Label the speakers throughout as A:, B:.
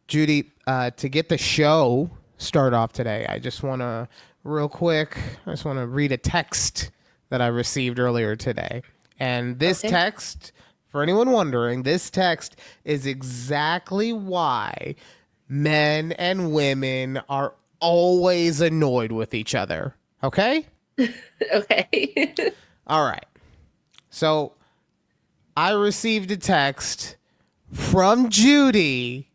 A: Judy, to get the show start off today, I just want to read a text that I received earlier today. And this text, for anyone wondering, this text is exactly why men and women are always annoyed with each other. Okay?
B: Okay.
A: All right. So I received a text from Judy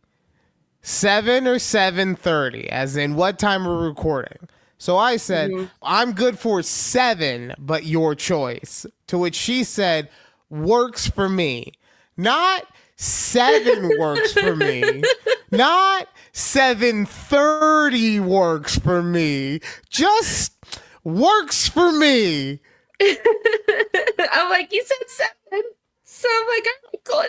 A: 7 or 7:30, as in what time we're recording. So I said, I'm good for 7, but your choice. To which she said, works for me. Not 7 works for me. Not 7:30 works for me. Just works for me.
B: I'm like, you said 7. So I'm like, all right, cool.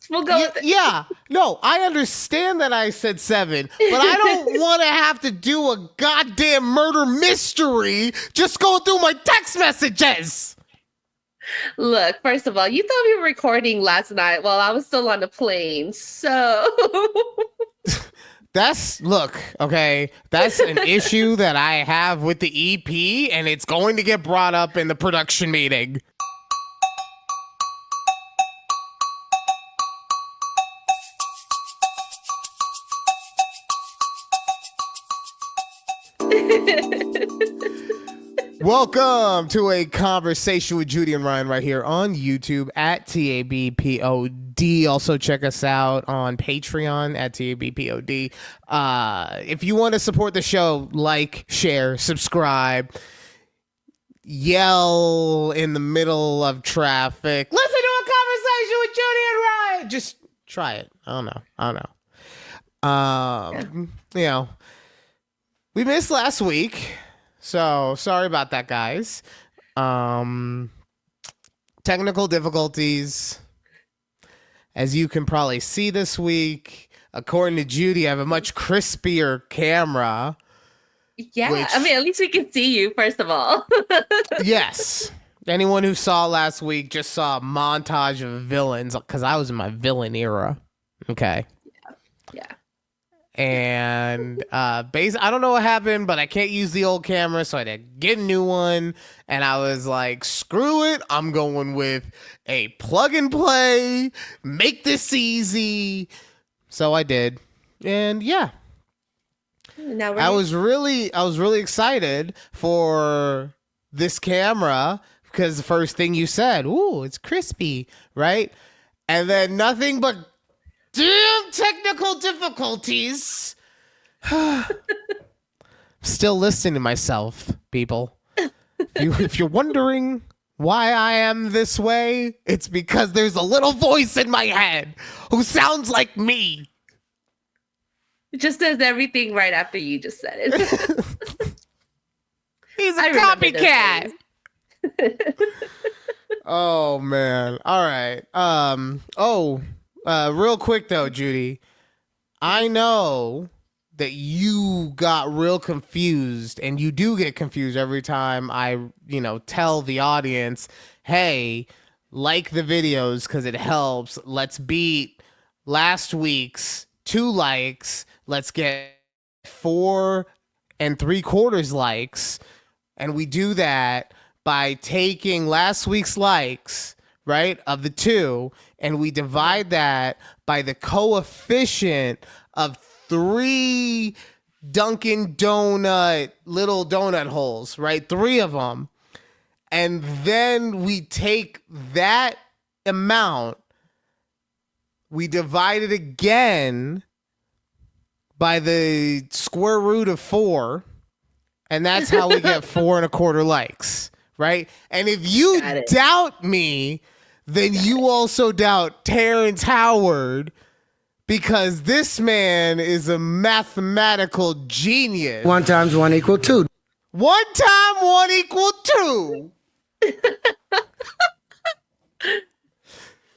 B: We'll go with it.
A: Yeah. No, I understand that I said 7, but I don't want to have to do a goddamn murder mystery just going through my text messages.
B: Look, first of all, you thought we were recording last night while I was still on the plane. So
A: That's an issue that I have with the EP, and it's going to get brought up in the production meeting. Welcome to a conversation with Judy and Ryan right here on YouTube at takeabreathpod. Also check us out on Patreon at takeabreathpod. If you want to support the show, like, share, subscribe, yell in the middle of traffic. Listen to a conversation with Judy and Ryan. Just try it. I don't know. We missed last week. So sorry about that, guys. Technical difficulties. As you can probably see this week, according to Judy, I have a much crispier camera.
B: yeah, I mean, at least we can see you, first of all.
A: Yes. Anyone who saw last week just saw a montage of villains because I was in my villain era. Okay.
B: Yeah.
A: And I don't know what happened, but I can't use the old camera, so I had to get a new one. And I was like, screw it, I'm going with a plug and play, make this easy. So I did. And yeah.
B: Now
A: I was really excited for this camera because the first thing you said, ooh, it's crispy, right? And then nothing but damn technical difficulties. Still listening to myself, people. If you're wondering why I am this way, it's because there's a little voice in my head who sounds like me.
B: It just does everything right after you just said it.
A: He's a copycat. Oh man. All right. Real quick though, Judy, I know that you got real confused, and you do get confused every time I, tell the audience, hey, like the videos because it helps. Let's beat last week's 2 likes. Let's get 4 3/4 likes. And we do that by taking last week's likes, right, of the 2, and we divide that by the coefficient of 3 Dunkin' Donut little donut holes, right? 3 of them. And then we take that amount, we divide it again by the square root of 4, and that's how we get 4 1/4 likes, right? And if you doubt me, then you also doubt Terrence Howard, because this man is a mathematical genius.
C: 1 times 1 equal 2.
A: 1 time 1 equal 2.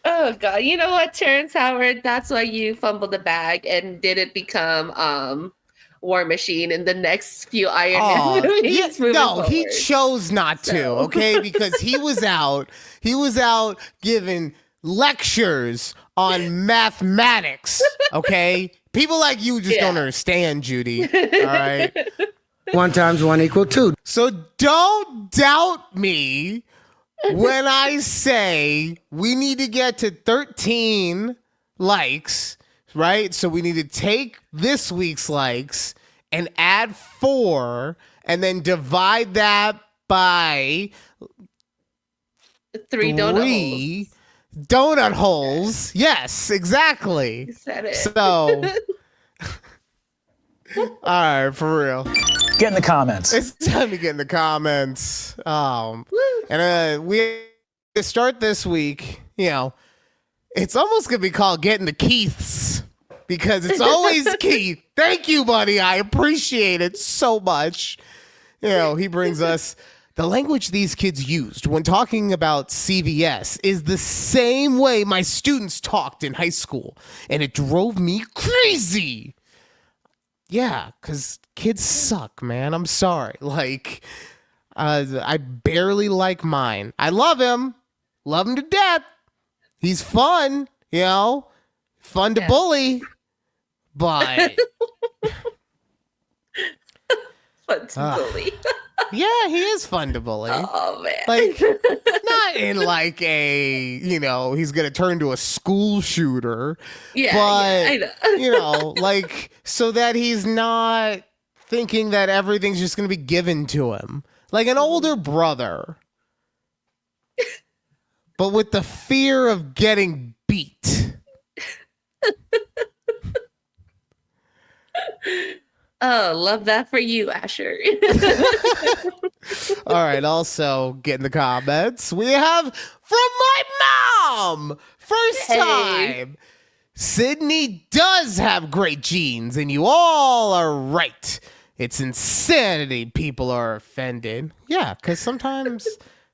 B: Oh God! You know what, Terrence Howard? That's why you fumbled the bag and didn't become War Machine in the next few Iron Man movies.
A: He chose not to. Okay, because he was out giving lectures on mathematics, okay? People like you just don't understand, Judy, all right?
C: 1 × 1 = 2.
A: So don't doubt me when I say we need to get to 13 likes, right? So we need to take this week's likes and add 4 and then divide that by
B: 3
A: donut holes. Yes, exactly.
B: You said it.
A: So, all right, for real.
D: Get in the comments.
A: It's time to get in the comments. And we start this week, it's almost going to be called Getting the Keiths because it's always Keith. Thank you, buddy. I appreciate it so much. He brings us the language these kids used when talking about CVS is the same way my students talked in high school, and it drove me crazy. Yeah, because kids suck, man. I'm sorry. Like, I barely like mine. I love him to death. He's fun, fun to bully, but
B: fun to bully.
A: Yeah, he is fun to bully.
B: Oh man,
A: like not in like a he's gonna turn to a school shooter.
B: Yeah,
A: but
B: I know.
A: like so that he's not thinking that everything's just gonna be given to him, like an older brother, but with the fear of getting beat.
B: Oh, love that for you, Asher.
A: All right, also get in the comments. We have from my mom. First time. Sydney does have great genes, and you all are right. It's insanity people are offended. Yeah, because sometimes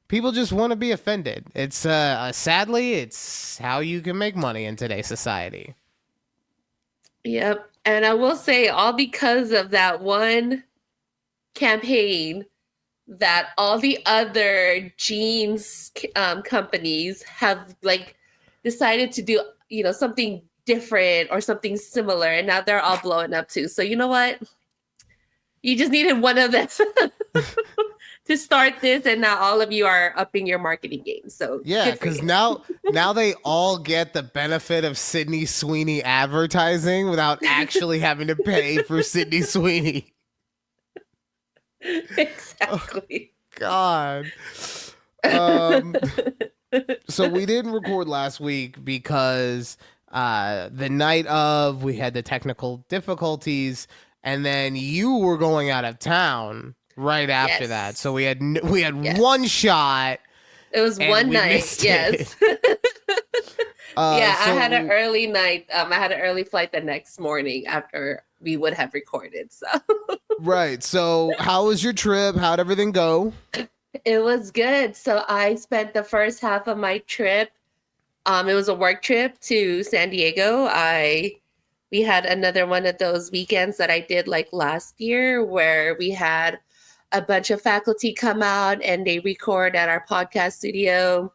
A: people just want to be offended. It's sadly, it's how you can make money in today's society.
B: Yep. And I will say, all because of that one campaign that all the other jeans companies have decided to do, something different or something similar. And now they're all blowing up too. So you know what? You just needed one of them to start this. And now all of you are upping your marketing game. So
A: yeah, because now they all get the benefit of Sydney Sweeney advertising without actually having to pay for Sydney Sweeney.
B: Exactly.
A: Oh, God. So we didn't record last week because the night of we had the technical difficulties, and then you were going out of town right after that. So we had one shot.
B: It was one night. Yes. I had an early night. I had an early flight the next morning after we would have recorded. So
A: right. So how was your trip? How'd everything go?
B: It was good. So I spent the first half of my trip. It was a work trip to San Diego. We had another one of those weekends that I did last year where we had a bunch of faculty come out and they record at our podcast studio.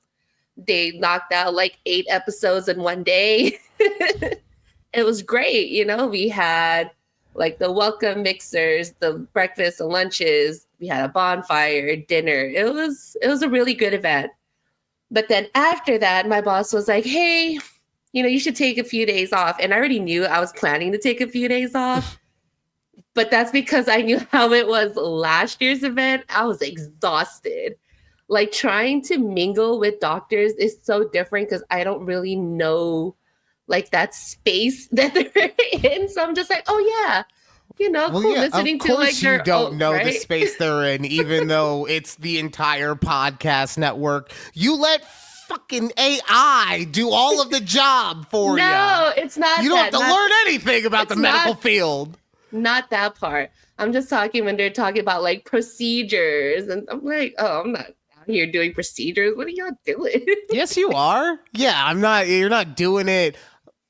B: They knocked out 8 episodes in one day. It was great. We had the welcome mixers, the breakfast and lunches. We had a bonfire, dinner. It was a really good event. But then after that, my boss was like, hey, you should take a few days off. And I already knew I was planning to take a few days off. But that's because I knew how it was last year's event. I was exhausted. Trying to mingle with doctors is so different because I don't really know that space that they're in. So I'm just like, oh yeah, cool. Listening
A: of course
B: to
A: you don't know the space they're in, even though it's the entire podcast network. You let fucking AI do all of the job for you.
B: No, it's not.
A: You don't have to learn anything about the medical field.
B: Not that part. I'm just talking when they're talking about procedures, and I'm like, oh, I'm not out here doing procedures. What are y'all doing?
A: Yes, you are. Yeah, I'm not. You're not doing it.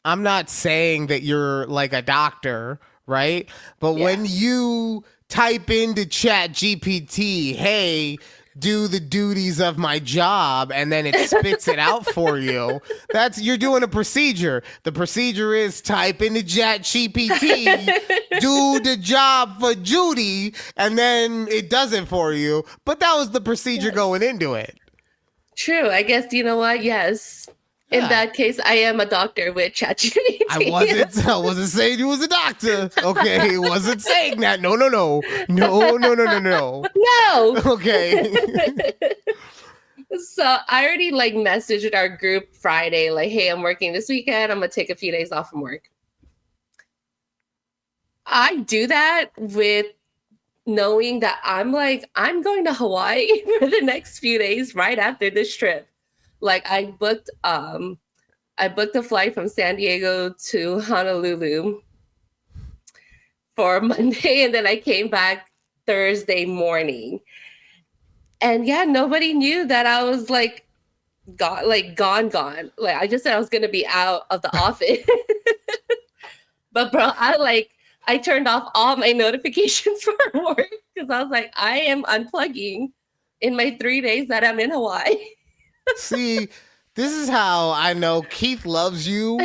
A: I'm not saying that you're like a doctor, right? But when you type into Chat GPT, hey, do the duties of my job and then it spits it out for you. You're doing a procedure. The procedure is type into ChatGPT, do the job for Judy, and then it does it for you. But that was the procedure going into it.
B: True. I guess, you know what? Yes. In
A: Yeah.
B: that case, I am a doctor with ChatGPT.
A: I wasn't saying you was a doctor. Okay, wasn't saying that. No. No.
B: No.
A: Okay.
B: So I already like messaged our group Friday, like, hey, I'm working this weekend. I'm gonna take a few days off from work. I do that with knowing that I'm going to Hawaii for the next few days right after this trip. Like I booked a flight from San Diego to Honolulu for Monday, and then I came back Thursday morning. And yeah, nobody knew that I was like gone. Like I just said I was gonna be out of the office. But bro, I turned off all my notifications for work because I was like, I am unplugging in my 3 days that I'm in Hawaii.
A: See, this is how I know Keith loves you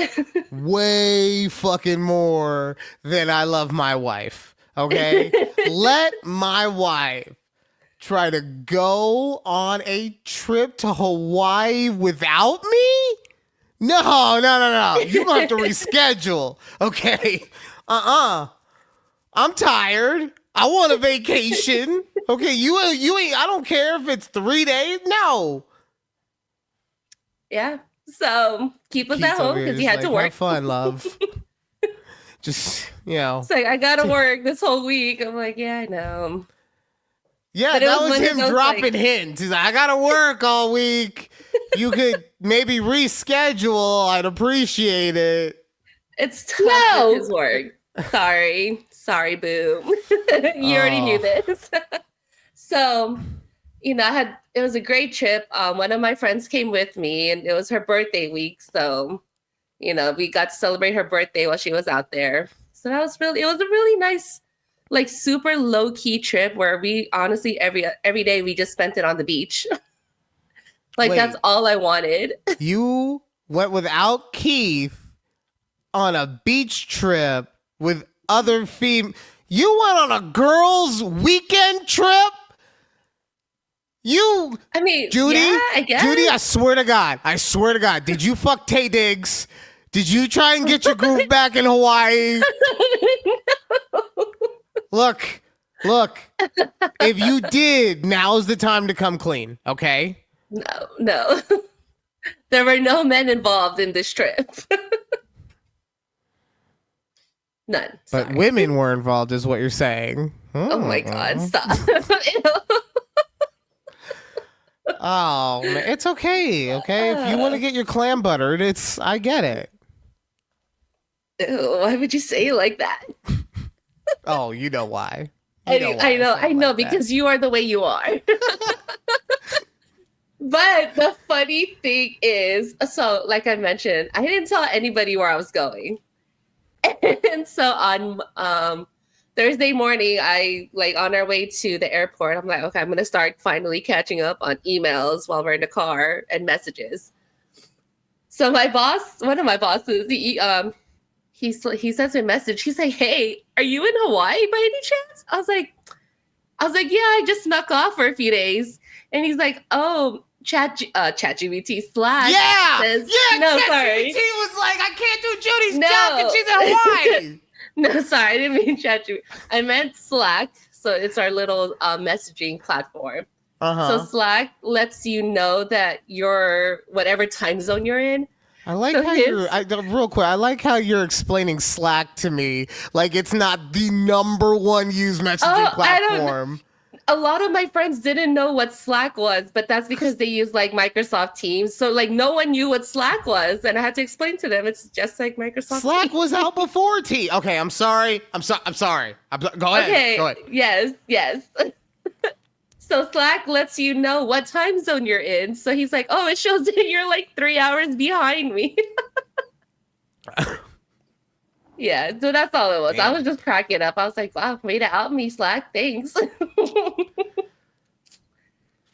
A: way fucking more than I love my wife. Okay? Let my wife try to go on a trip to Hawaii without me? No. You're going to have to reschedule. Okay? I'm tired. I want a vacation. Okay, you ain't, I don't care if it's 3 days. No.
B: Yeah. So keep us
A: Keith's
B: at home
A: over here
B: because
A: just
B: you had
A: like,
B: to work.
A: Have fun, love. Just,
B: It's like, I gotta work this whole week. I'm like, yeah, I know.
A: Yeah,
B: But it
A: that
B: was
A: was
B: one of
A: him
B: those,
A: dropping
B: like-
A: hints. He's like, I gotta work all week. You could maybe reschedule. I'd appreciate it.
B: It's tough with his work. Sorry, boo. You already knew this. So, it was a great trip. One of my friends came with me, and it was her birthday week. So, we got to celebrate her birthday while she was out there. So it was a really nice, like super low key trip where we honestly every day we just spent it on the beach. Like
A: Wait.
B: that's all I wanted.
A: You went without Keith on a beach trip with other females. You went on a girls' weekend trip?
B: I mean,
A: Judy,
B: yeah, I guess.
A: Judy, I swear to God, did you fuck Tay Diggs? Did you try and get your groove back in Hawaii? Look, if you did, now's the time to come clean, okay?
B: No. There were no men involved in this trip. None.
A: But
B: Sorry.
A: women were involved is what you're saying.
B: Oh my God, stop.
A: Oh, man, it's okay. If you want to get your clam buttered, I get it.
B: Ew, why would you say it like that?
A: Oh, you know why.
B: I know, because you are the way you are. But the funny thing is, so like I mentioned, I didn't tell anybody where I was going. And so on Thursday morning, on our way to the airport, I'm like, okay, I'm going to start finally catching up on emails while we're in the car and messages. So one of my bosses, he sends me a message. He's like, hey, are you in Hawaii by any chance? I was like, yeah, I just snuck off for a few days. And he's like, oh, ChatGPT Slack.
A: Yeah.
B: Says,
A: Yeah.
B: No,
A: ChatGPT
B: sorry.
A: was like, I can't do Judy's
B: No.
A: job and she's in Hawaii.
B: No, sorry, I didn't mean ChatGPT. I meant Slack. So it's our little messaging platform.
A: Uh-huh.
B: So Slack lets you know that you're whatever time zone you're in.
A: I like real quick, I like how you're explaining Slack to me like it's not the number one used messaging platform.
B: A lot of my friends didn't know what Slack was, but that's because they use like Microsoft Teams. So like no one knew what Slack was, and I had to explain to them it's just like Microsoft
A: Slack
B: Teams.
A: was out before T. Okay, I'm sorry. Go ahead.
B: Okay.
A: Go ahead.
B: Yes. So Slack lets you know what time zone you're in. So he's like, oh, it shows that you're like 3 hours behind me. Yeah, so that's all it was.
A: Damn.
B: I was just cracking up. I was like, wow, way to out me, Slack. Thanks.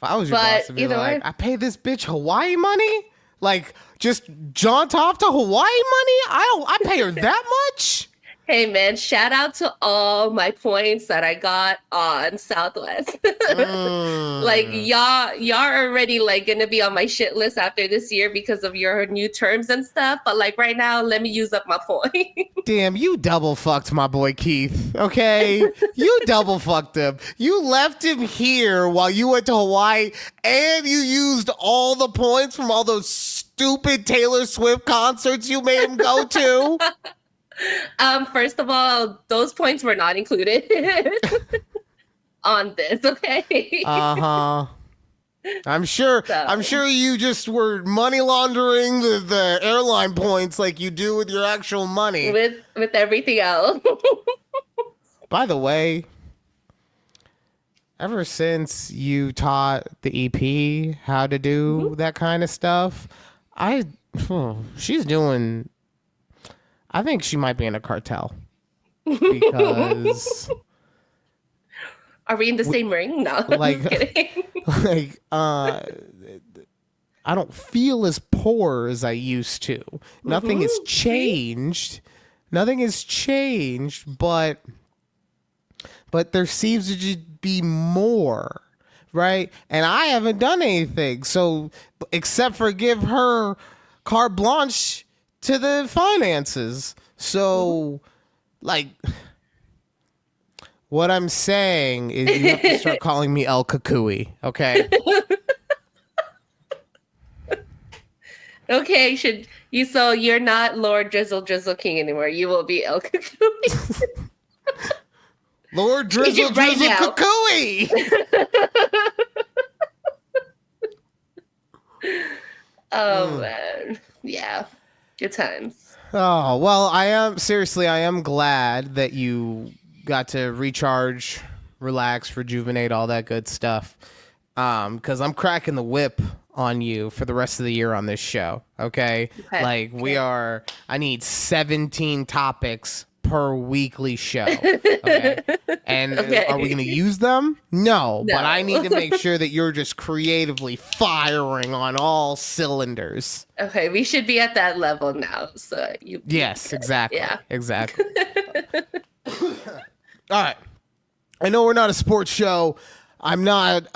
A: If I was your boss, I'd be
B: either
A: like,
B: way.
A: I pay this bitch Hawaii money? Like, just jaunt off to Hawaii money? I pay her that much?
B: Hey man, shout out to all my points that I got on Southwest. Like y'all are already like gonna be on my shit list after this year because of your new terms and stuff. But like right now, let me use up my point.
A: Damn, you double fucked my boy Keith, okay? You double fucked him. You left him here while you went to Hawaii, and you used all the points from all those stupid Taylor Swift concerts you made him go to.
B: First of all, those points were not included on this, okay?
A: Uh-huh. I'm sure you just were money laundering the airline points like you do with your actual money.
B: With everything else.
A: By the way, ever since you taught the EP how to do that kind of stuff, she's doing, I think she might be in a cartel. Because
B: Are we in the same ring? No,
A: like,
B: I'm kidding.
A: like I don't feel as poor as I used to. Nothing has changed. Nothing has changed, but there seems to just be more, right? And I haven't done anything. So except for give her carte blanche to the finances. So like what I'm saying is you have to start calling me El Kukui, okay?
B: Okay, so you're not Lord Drizzle King anymore. You will be El Kukui.
A: Lord Drizzle
B: right
A: Drizzle
B: now.
A: Kukui!
B: Oh man. Yeah. Good times.
A: Oh, well, I am glad that you got to recharge, relax, rejuvenate, all that good stuff. Because I'm cracking the whip on you for the rest of the year on this show. Okay. Like I need 17 topics per weekly show. Okay. And are we going to use them? No, but I need to make sure that you're just creatively firing on all cylinders.
B: Okay, we should be at that level now. So
A: Yes, exactly.
B: Yeah.
A: Exactly. All right. I know we're not a sports show. I'm not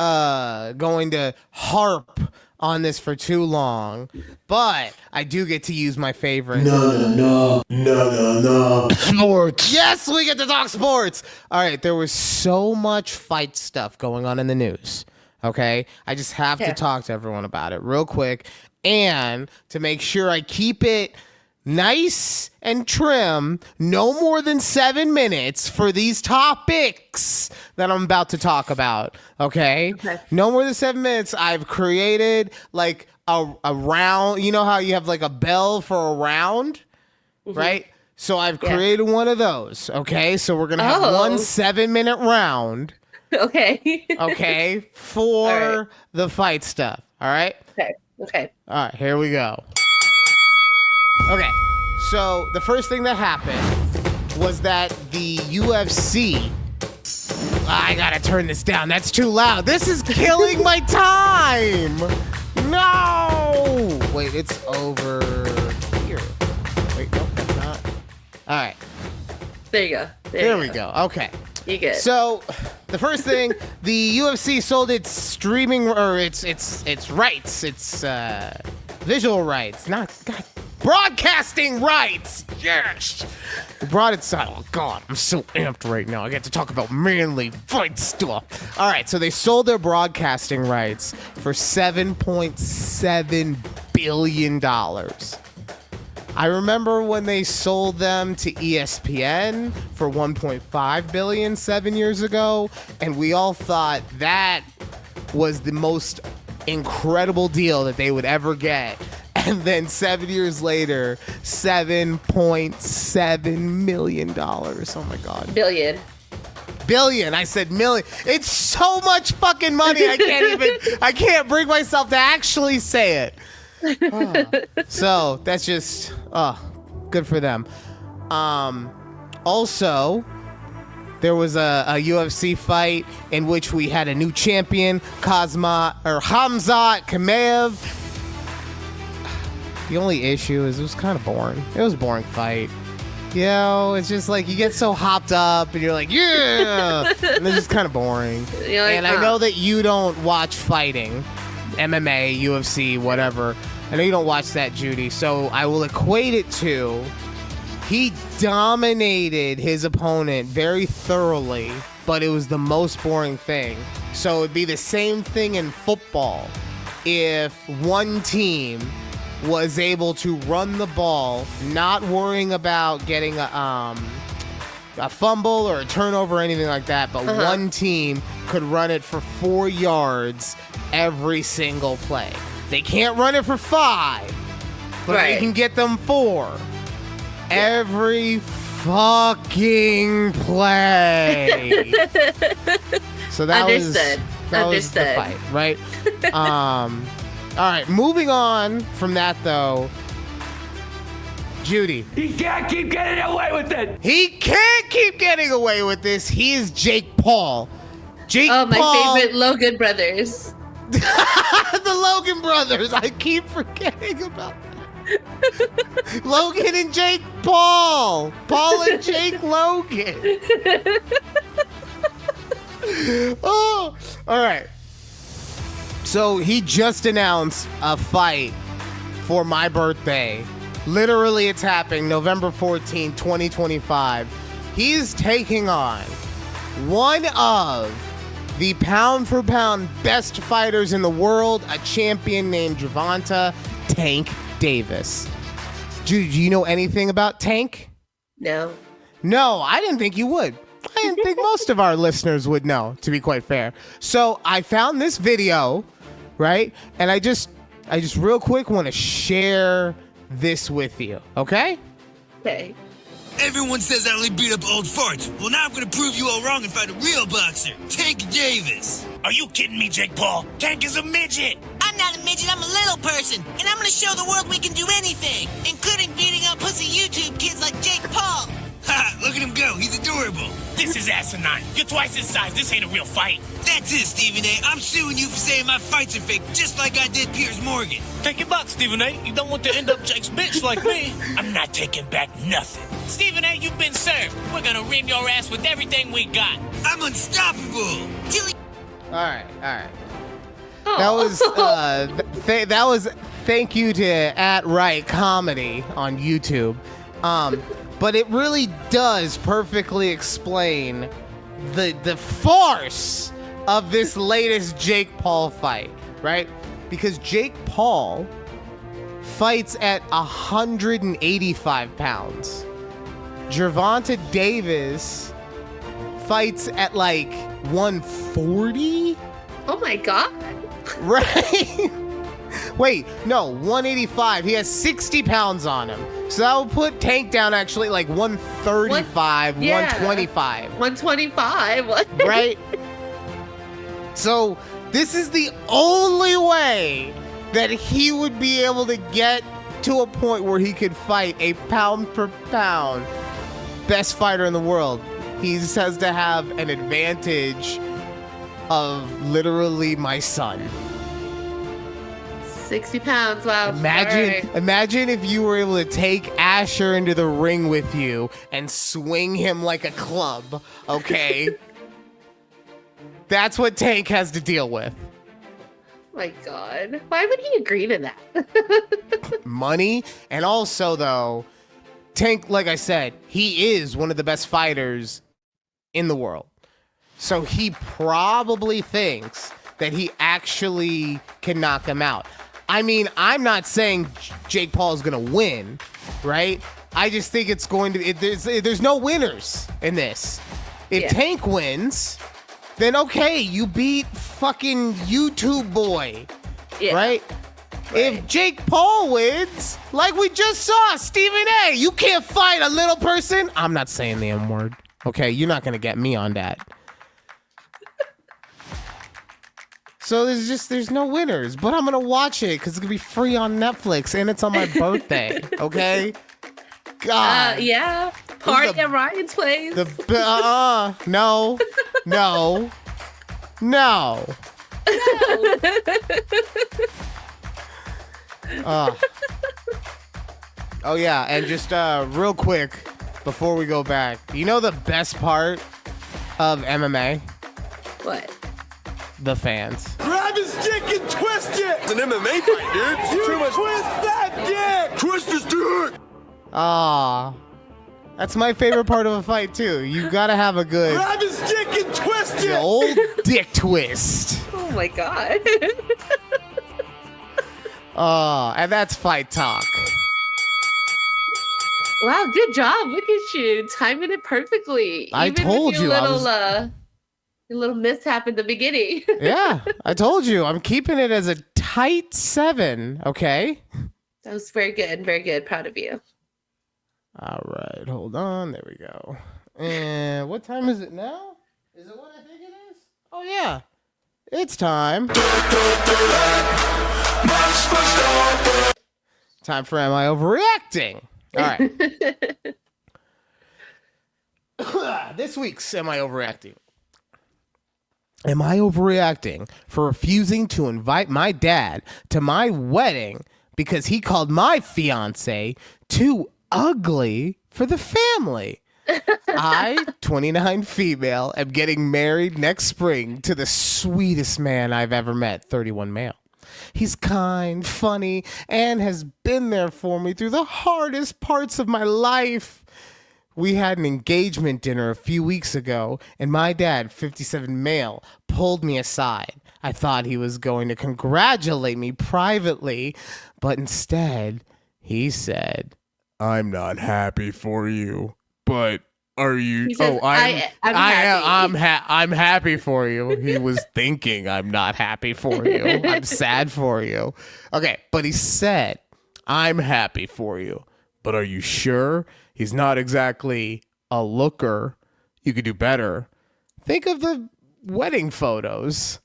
A: going to harp on this for too long, but I do get to use my favorite. No. Sports. Yes, we get to talk sports. All right. There was so much fight stuff going on in the news. Okay. I just have to talk to everyone about it real quick. And to make sure I keep it nice and trim, no more than 7 minutes for these topics that I'm about to talk about. Okay? No more than 7 minutes. I've created like a round. You know how you have like a bell for a round, right? So I've created one of those. Okay, so we're gonna have one 7-minute round. Okay, for the fight stuff. All right.
B: Okay.
A: All right, here we go. Okay, so the first thing that happened was that the UFC... I gotta turn this down. That's too loud. This is killing my time. No. Wait, it's over here. Wait, no, that's not. All right.
B: There you go.
A: There we go. Okay.
B: You good.
A: So, the first thing, the UFC sold its streaming or its rights, its visual rights, not broadcasting rights. Yes. They brought it side. Oh God, I'm so amped right now. I get to talk about manly fight stuff. All right, so they sold their broadcasting rights for $7.7 billion. I remember when they sold them to ESPN for $1.5 billion 7 years ago, and we all thought that was the most incredible deal that they would ever get. And then 7 years later, $7.7 million. Oh my God.
B: Billion.
A: I said million. It's so much fucking money. I can't bring myself to actually say it. So that's just good for them. Also, there was a UFC fight in which we had a new champion, Hamzat Chimaev. The only issue is it was kind of boring. It was a boring fight. You know, it's just like you get so hopped up and you're like, yeah, and it's just kind of boring. And I know that you don't watch fighting, MMA, UFC, whatever. I know you don't watch that, Judy. So I will equate it to he dominated his opponent very thoroughly, but it was the most boring thing. So it'd be the same thing in football if one team was able to run the ball, not worrying about getting a fumble or a turnover or anything like that, but one team could run it for 4 yards every single play. They can't run it for 5, but they can get them 4 every fucking play. So that was the fight, right? All right, moving on from that, though. Judy.
D: He can't keep getting away with it.
A: He can't keep getting away with this. He is Jake Paul.
B: My favorite Logan brothers.
A: The Logan brothers. I keep forgetting about that. Logan and Jake Paul. Paul and Jake Logan. Oh, all right. So he just announced a fight for my birthday. Literally, it's happening November 14, 2025. He's taking on one of the pound-for-pound best fighters in the world, a champion named Gervonta Tank Davis. Judy, do you know anything about Tank?
B: No.
A: No, I didn't think you would. I didn't think most of our listeners would know, to be quite fair. So I found this video, right? And I just real quick want to share this with you, okay?
B: Okay.
E: Everyone says I only beat up old farts. Well, now I'm gonna prove you all wrong and fight a real boxer, Tank Davis. Are you kidding me, Jake Paul? Tank is a midget. I'm not a midget, I'm a little person. And I'm gonna show the world we can do anything, including beating up pussy YouTube kids like Jake Paul. Ha! Look at him go. He's adorable. This is asinine. You're twice his size. This ain't a real fight. That's it, Stephen A. I'm suing you for saying my fights are fake, just like I did Piers Morgan. Take it back, Stephen A. You don't want to end up Jake's bitch like me. I'm not taking back nothing. Stephen A., you've been served. We're gonna rim your ass with everything we got. I'm unstoppable.
A: All right. That was thank you to @RightComedy on YouTube. But it really does perfectly explain the farce of this latest Jake Paul fight, right? Because Jake Paul fights at 185 pounds. Gervonta Davis fights at like 140?
B: Oh my God.
A: Right? Wait, no, 185. He has 60 pounds on him. So that would put Tank down actually like 135, 125.
B: 125? What?
A: Right? So this is the only way that he would be able to get to a point where he could fight a pound per pound best fighter in the world. He just has to have an advantage of literally my son.
B: 60 pounds, wow.
A: Imagine if you were able to take Asher into the ring with you and swing him like a club, okay? That's what Tank has to deal with.
B: My God. Why would he agree to that?
A: Money. And also, though, Tank, like I said, he is one of the best fighters in the world. So he probably thinks that he actually can knock him out. I mean, I'm not saying Jake Paul is going to win, right? I just think it's going to... There's no winners in this. If Tank wins, then okay, you beat fucking YouTube boy, right? If Jake Paul wins, like we just saw, Stephen A., you can't fight a little person. I'm not saying the M word, okay? You're not going to get me on that. So there's no winners, but I'm going to watch it because it's going to be free on Netflix and it's on my birthday, okay? God.
B: Yeah. party at Ryan's place.
A: No. Oh yeah, and just real quick before we go back, you know the best part of MMA?
B: What?
A: The fans.
F: Grab his dick and twist it! It's an MMA fight, dude. You twist that dick! Twist his dick!
A: That's my favorite part of a fight too. You gotta have a good
F: Grab his dick and twist it!
A: the old dick twist.
B: Oh my god.
A: And that's fight talk.
B: Wow, good job. Look at you. Timing it perfectly.
A: I
B: Even
A: told
B: with your
A: you, I
B: little,
A: was-
B: your little mishap in the beginning.
A: Yeah, I told you. I'm keeping it as a tight 7, okay?
B: That was very good. Very good. Proud of you.
A: All right, hold on. There we go. And what time is it now? Is it what I think it is? Oh, yeah. It's time. Time for Am I Overreacting? All right. This week's Am I Overreacting? Am I overreacting for refusing to invite my dad to my wedding because he called my fiance too ugly for the family? I, 29 female, am getting married next spring to the sweetest man I've ever met, 31 male. He's kind, funny, and has been there for me through the hardest parts of my life. We had an engagement dinner a few weeks ago, and my dad, 57 male, pulled me aside. I thought he was going to congratulate me privately, but instead, he said, "I'm not happy for you, but are you?"
B: He says,
A: I'm happy for you. He was thinking I'm not happy for you. I'm sad for you. Okay, but he said, "I'm happy for you, but are you sure? He's not exactly a looker. You could do better." Think of the wedding photos.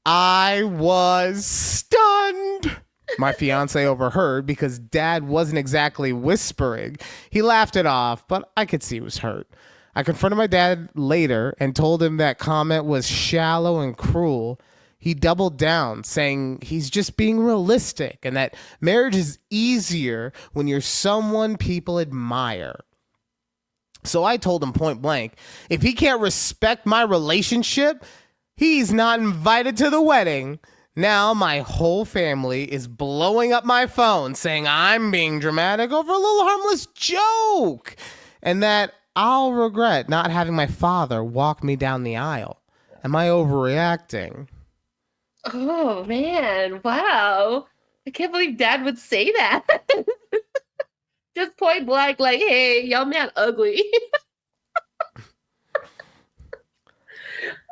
A: I was stunned. My fiance overheard because dad wasn't exactly whispering. He laughed it off, but I could see he was hurt. I confronted my dad later and told him that comment was shallow and cruel. He doubled down, saying he's just being realistic and that marriage is easier when you're someone people admire. So I told him point blank, if he can't respect my relationship, he's not invited to the wedding. Now my whole family is blowing up my phone saying I'm being dramatic over a little harmless joke and that I'll regret not having my father walk me down the aisle. Am I overreacting?
B: Oh man, wow. I can't believe dad would say that. Just point blank, like, hey, y'all man ugly.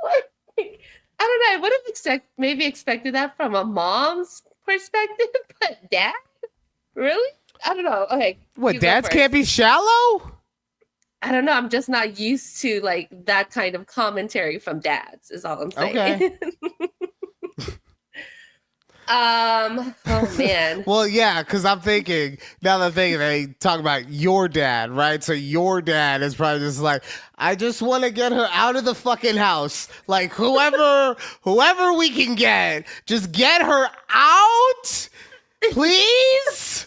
B: Like, I don't know. I would have maybe expected that from a mom's perspective, but dad? Really? I don't know. Okay.
A: What,
B: you go
A: dads
B: first.
A: can't be shallow?
B: I don't know. I'm just not used to like that kind of commentary from dads, is all I'm saying.
A: Okay.
B: Oh man.
A: Well, yeah, because I'm thinking, now that I'm thinking, they talk about your dad, right? So your dad is probably just like, I just want to get her out of the fucking house. Like, whoever we can get, just get her out, please.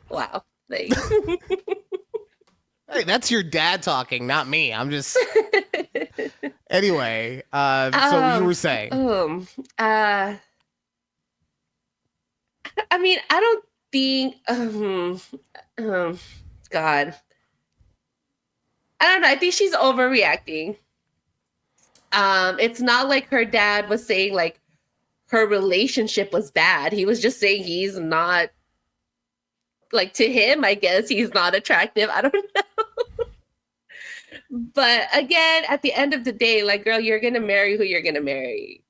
B: Wow. Thanks.
A: Hey, that's your dad talking, not me. I'm just... Anyway, so you were saying.
B: I mean, I don't think God. I don't know. I think she's overreacting. It's not like her dad was saying like her relationship was bad. He was just saying he's not, like, to him, I guess he's not attractive. I don't know. But again, at the end of the day, like, girl, you're gonna marry who you're gonna marry.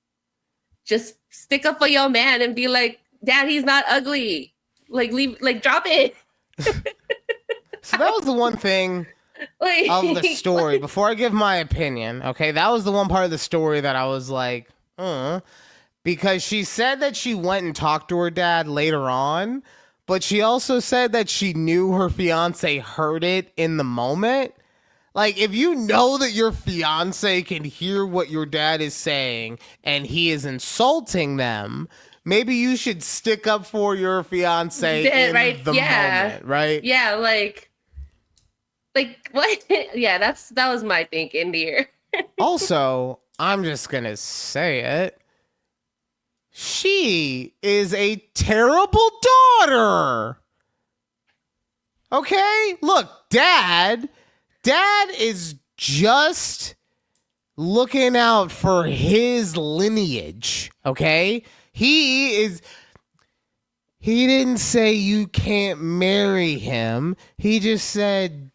B: Just stick up for your man and be like, Dad, he's not ugly. Like, leave, like, drop it.
A: So that was the one thing
B: Like,
A: of the story. Before I give my opinion, okay, that was the one part of the story that I was like, because she said that she went and talked to her dad later on, but she also said that she knew her fiance heard it in the moment. Like, if you know that your fiance can hear what your dad is saying and he is insulting them, maybe you should stick up for your fiance in the moment, right?
B: Yeah, like what? Yeah, that was my thinking here.
A: Also, I'm just gonna say it. She is a terrible daughter. Okay? Look, Dad is just looking out for his lineage, okay? He didn't say you can't marry him. He just said,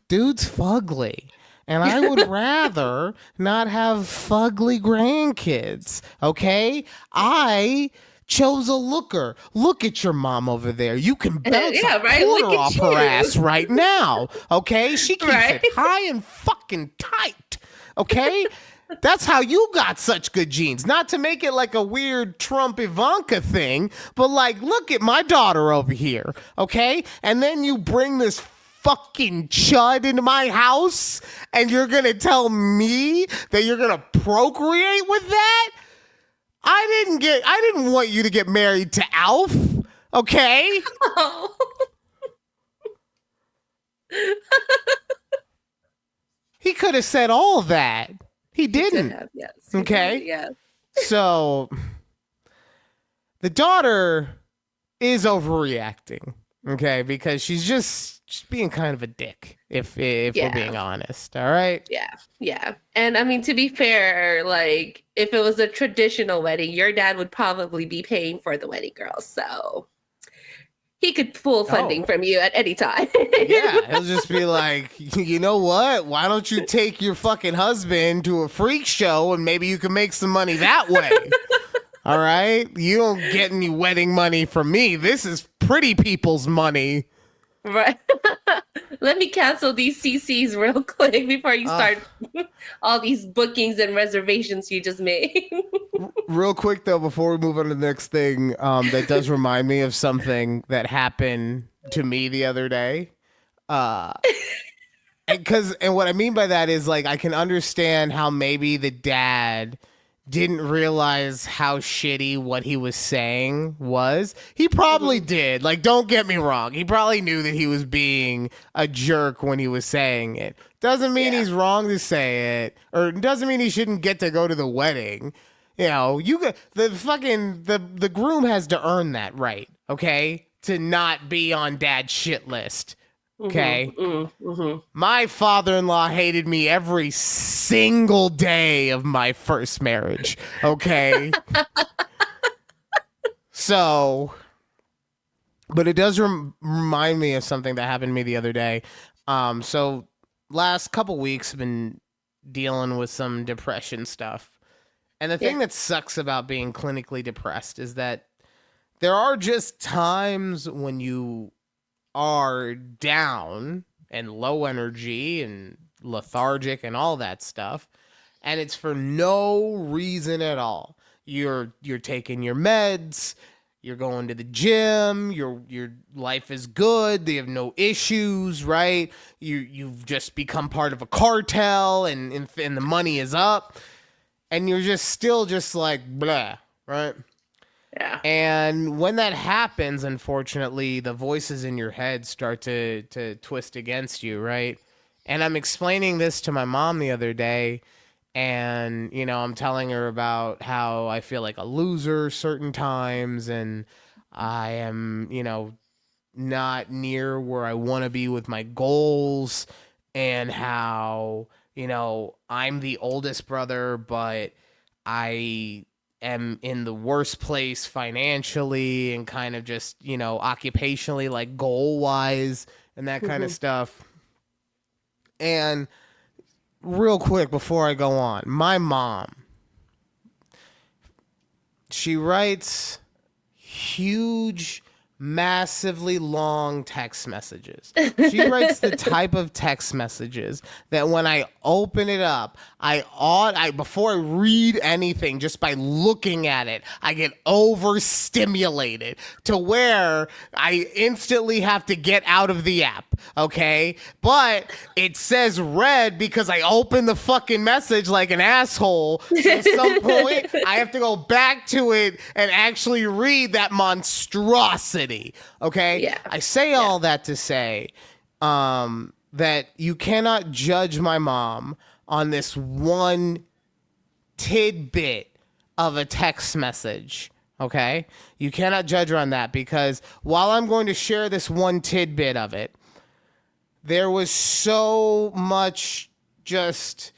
A: dude's fugly. And I would rather not have fugly grandkids, okay? I chose a looker. Look at your mom over there. You can bounce a quarter off her ass right now, okay? She keeps it high and fucking tight, okay? That's how you got such good genes. Not to make it like a weird Trump Ivanka thing, but like, look at my daughter over here, okay? And then you bring this fucking chud into my house and you're gonna tell me that you're gonna procreate with that? I didn't want you to get married to Alf, okay?
B: Oh.
A: He could have said all that. He didn't.
B: Yes.
A: Okay?
B: Yeah.
A: So the daughter is overreacting, okay? Because she's just being kind of a dick, if we're being honest, all right?
B: Yeah. And I mean, to be fair, like, if it was a traditional wedding, your dad would probably be paying for the wedding girl. So he could pull funding from you at any time.
A: Yeah, he'll just be like, you know what? Why don't you take your fucking husband to a freak show and maybe you can make some money that way? All right? You don't get any wedding money from me. This is pretty people's money.
B: Right. Let me cancel these CCs real quick before you start all these bookings and reservations you just made.
A: Real quick, though, before we move on to the next thing, that does remind me of something that happened to me the other day. And what I mean by that is, like, I can understand how maybe the dad didn't realize how shitty what he was saying was. He probably did. Like, don't get me wrong. He probably knew that he was being a jerk when he was saying it. Doesn't mean he's wrong to say it, or doesn't mean he shouldn't get to go to the wedding. You know, the groom has to earn that right, okay? To not be on dad's shit list. Okay. My father-in-law hated me every single day of my first marriage. Okay. So, but it does remind me of something that happened to me the other day. So last couple weeks I've been dealing with some depression stuff. And the thing that sucks about being clinically depressed is that there are just times when you are down and low energy and lethargic and all that stuff, and it's for no reason at all. You're taking your meds, you're going to the gym, your life is good, they have no issues, right? You've just become part of a cartel and the money is up, and you're just still just like blah, right? Yeah. And when that happens, unfortunately, the voices in your head start to twist against you, right? And I'm explaining this to my mom the other day, and, you know, I'm telling her about how I feel like a loser certain times, and I am, you know, not near where I want to be with my goals, and how, you know, I'm the oldest brother, but I am in the worst place financially and kind of just, you know, occupationally, like goal wise and that kind of stuff. And real quick before I go on, my mom, she writes huge massively long text messages. She writes the type of text messages that when I open it up, before I read anything, just by looking at it, I get overstimulated to where I instantly have to get out of the app, okay? But it says read because I opened the fucking message like an asshole. So at some point, I have to go back to it and actually read that monstrosity. Okay?
B: Yeah.
A: I say all that to say that you cannot judge my mom on this one tidbit of a text message. Okay? You cannot judge her on that because while I'm going to share this one tidbit of it, there was so much just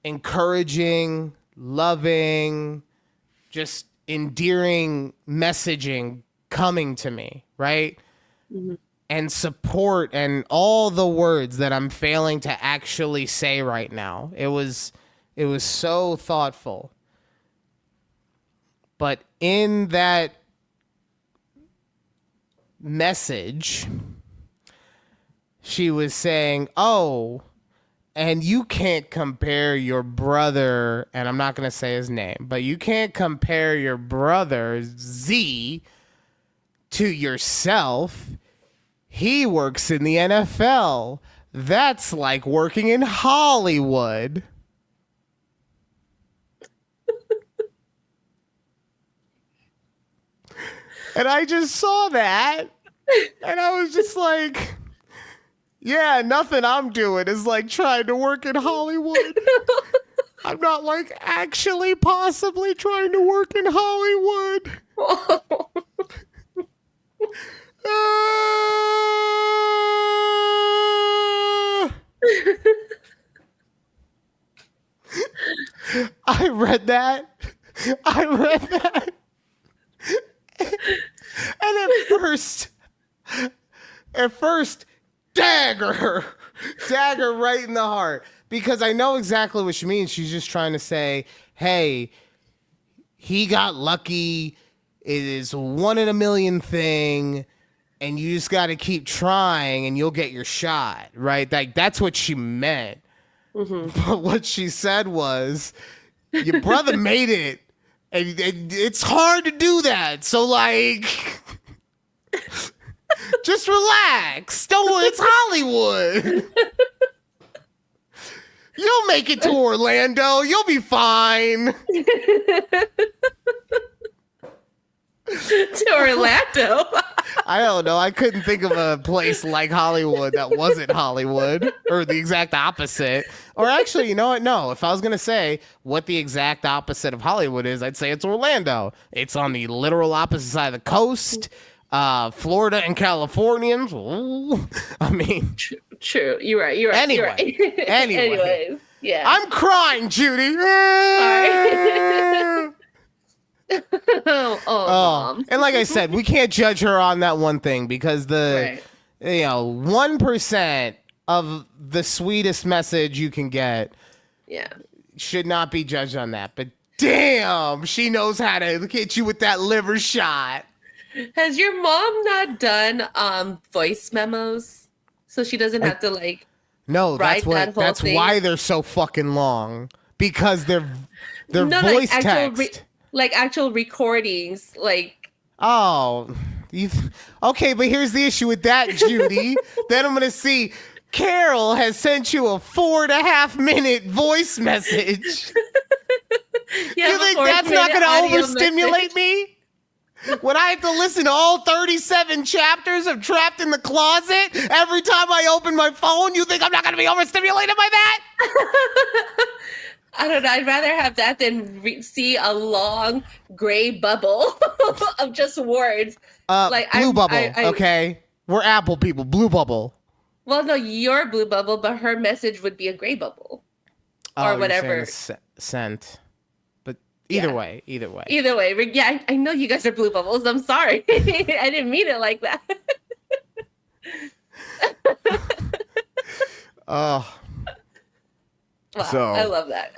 A: encouraging, loving, just endearing messaging coming to me, right? Mm-hmm. And support and all the words that I'm failing to actually say right now. It was so thoughtful. But in that message, she was saying, "Oh, and you can't compare your brother," and I'm not going to say his name, but you can't compare your brother, Z, to yourself. He works in the NFL. That's like working in Hollywood. And I just saw that, and I was just like, yeah, nothing I'm doing is like trying to work in Hollywood. I'm not like actually possibly trying to work in Hollywood. I read that. And at first, dagger right in the heart, because I know exactly what she means. She's just trying to say, hey, he got lucky. It is 1 in a million thing, and you just got to keep trying and you'll get your shot, right? Like, that's what she meant. Mm-hmm. But what she said was, your brother made it, and it's hard to do that. So, like, just relax. Don't worry, it's Hollywood. You'll make it to Orlando. You'll be fine.
B: To Orlando.
A: I don't know. I couldn't think of a place like Hollywood that wasn't Hollywood, or the exact opposite. Or actually, you know what? No, if I was going to say what the exact opposite of Hollywood is, I'd say it's Orlando. It's on the literal opposite side of the coast. Florida and Californians. Ooh, I mean,
B: true. You're right.
A: Anyway,
B: Anyways, yeah.
A: I'm crying, Judy.
B: Sorry. Mom.
A: And like I said, we can't judge her on that one thing because 1% of the sweetest message you can get, should not be judged on that. But damn, she knows how to hit you with that liver shot.
B: Has your mom not done voice memos so she doesn't have to like?
A: No,
B: write
A: that's why they're so fucking long, because they're voice
B: like
A: text.
B: Like actual recordings, like.
A: Oh, okay, but here's the issue with that, Judy. Then I'm gonna see Carol has sent you a 4.5-minute voice message. You think that's not gonna overstimulate me? When I have to listen to all 37 chapters of Trapped in the Closet every time I open my phone, you think I'm not gonna be overstimulated by that?
B: I don't know. I'd rather have that than see a long gray bubble of just words.
A: Blue bubble, okay? We're Apple people. Blue bubble.
B: Well, no, your blue bubble, but her message would be a gray bubble. Or whatever.
A: Sent. But either way.
B: Either way. Yeah, I know you guys are blue bubbles. I'm sorry. I didn't mean it like that.
A: Oh.
B: Wow, so I love that.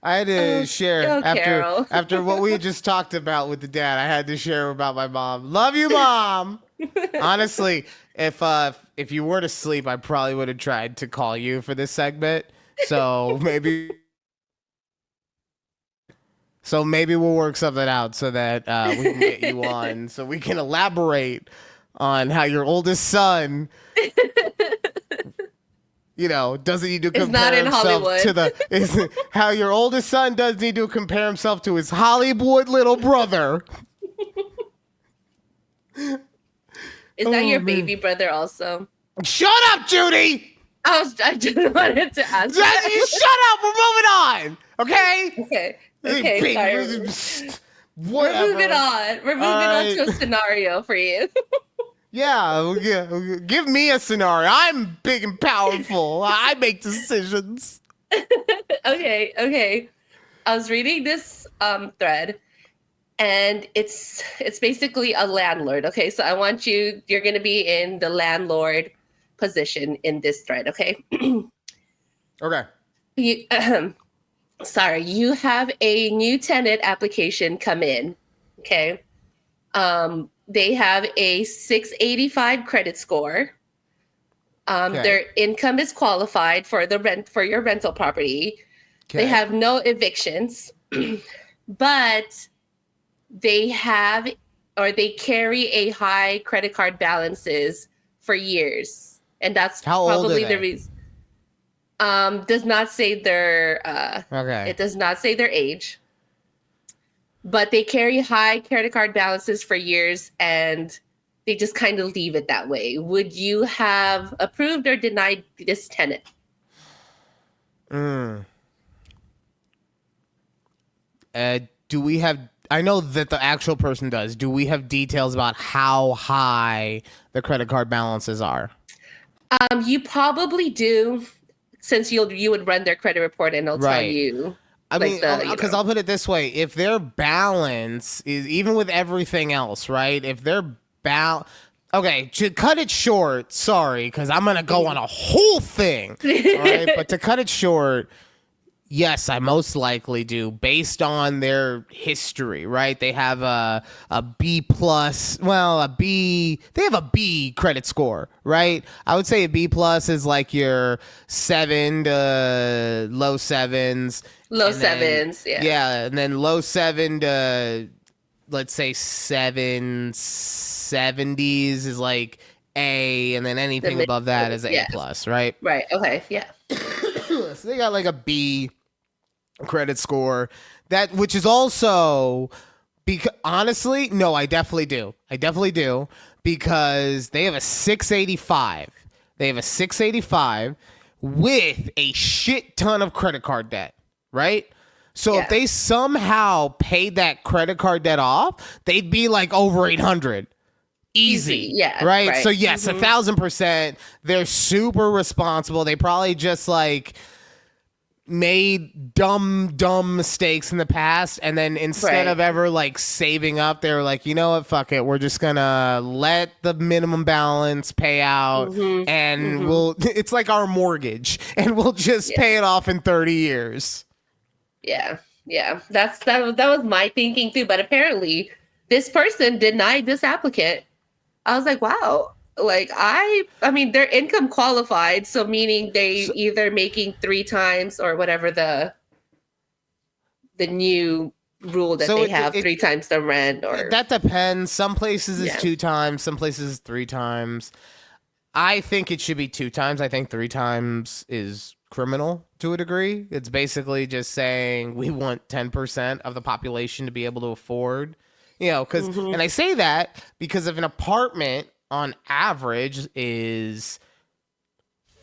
A: I had to share
B: Carol.
A: after what we just talked about with the dad. I had to share about my mom. Love you, Mom. Honestly, if you were to sleep, I probably would have tried to call you for this segment. So maybe we'll work something out so that we can get you on, so we can elaborate on how your oldest son, doesn't need to compare himself to how your oldest son does need to compare himself to his Hollywood little brother.
B: Is that your baby brother also?
A: Shut up, Judy!
B: I just wanted to ask.
A: You shut up. We're moving on. Okay.
B: Okay. Sorry.
A: Whatever.
B: We're moving on. We're moving on to a scenario for you.
A: Yeah. Give me a scenario. I'm big and powerful. I make decisions.
B: Okay. I was reading this thread, and it's basically a landlord. Okay, so I want you're going to be in the landlord position in this thread. Okay.
A: Okay.
B: You have a new tenant application come in. Okay. They have a 685 credit score. Their income is qualified for your rental property. Okay. They have no evictions, but they carry a high credit card balances for years, and that's probably the reason. Does not say their It does not say their age, but they carry high credit card balances for years, and they just kind of leave it that way. Would you have approved or denied this tenant?
A: Do we have? I know that the actual person does. Do we have details about how high the credit card balances are?
B: You probably do, since you would run their credit report and they'll tell you.
A: I mean, because I'll put it this way: if their balance is even with everything else, right? If their okay, to cut it short, sorry, because I'm gonna go on a whole thing, all right? But to cut it short, yes, I most likely do, based on their history, right? They have a B plus, well, they have a B credit score, right? I would say a B plus is like your 7 to low 7s.
B: Low 7s, yeah.
A: Yeah, and then low 7 to, let's say 770s is like A, and then anything above that is A plus, right?
B: Right, okay, yeah.
A: So they got like a B credit score, which is also, because honestly, no, I definitely do because they have a 685. They have a 685 with a shit ton of credit card debt, right? So if they somehow paid that credit card debt off, they'd be like over 800. Easy. Yeah. Right? So yes, 1,000%. They're super responsible. They probably just like made dumb mistakes in the past, and then instead of ever like saving up, they were like, you know what, fuck it, we're just gonna let the minimum balance pay out, and it's like our mortgage, and we'll just pay it off in 30 years. Yeah.
B: That was my thinking too, but apparently this person denied this applicant. I was like, wow. Like I mean, they're income qualified, so meaning they either making 3 times or whatever the new rule that they have 3 times the rent, or
A: that depends. Some places is 2 times, some places is 3 times. I think it should be 2 times. I think 3 times is criminal to a degree. It's basically just saying we want 10% of the population to be able to afford, because and I say that because if an apartment on average is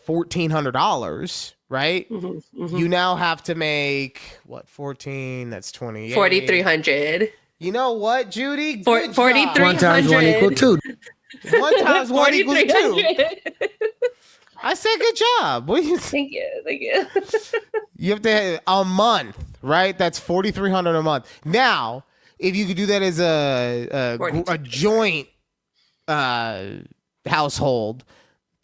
A: $1,400, right? You now have to make what, 14? That's 28.
B: 4,300.
A: You know what, Judy?
B: 4,300.
C: 1 times 1 equal 2.
A: 1 times 1 equals 2. I said good job.
B: Thank you.
A: You have to a month, right? That's 4,300 a month. Now, if you could do that as a joint household,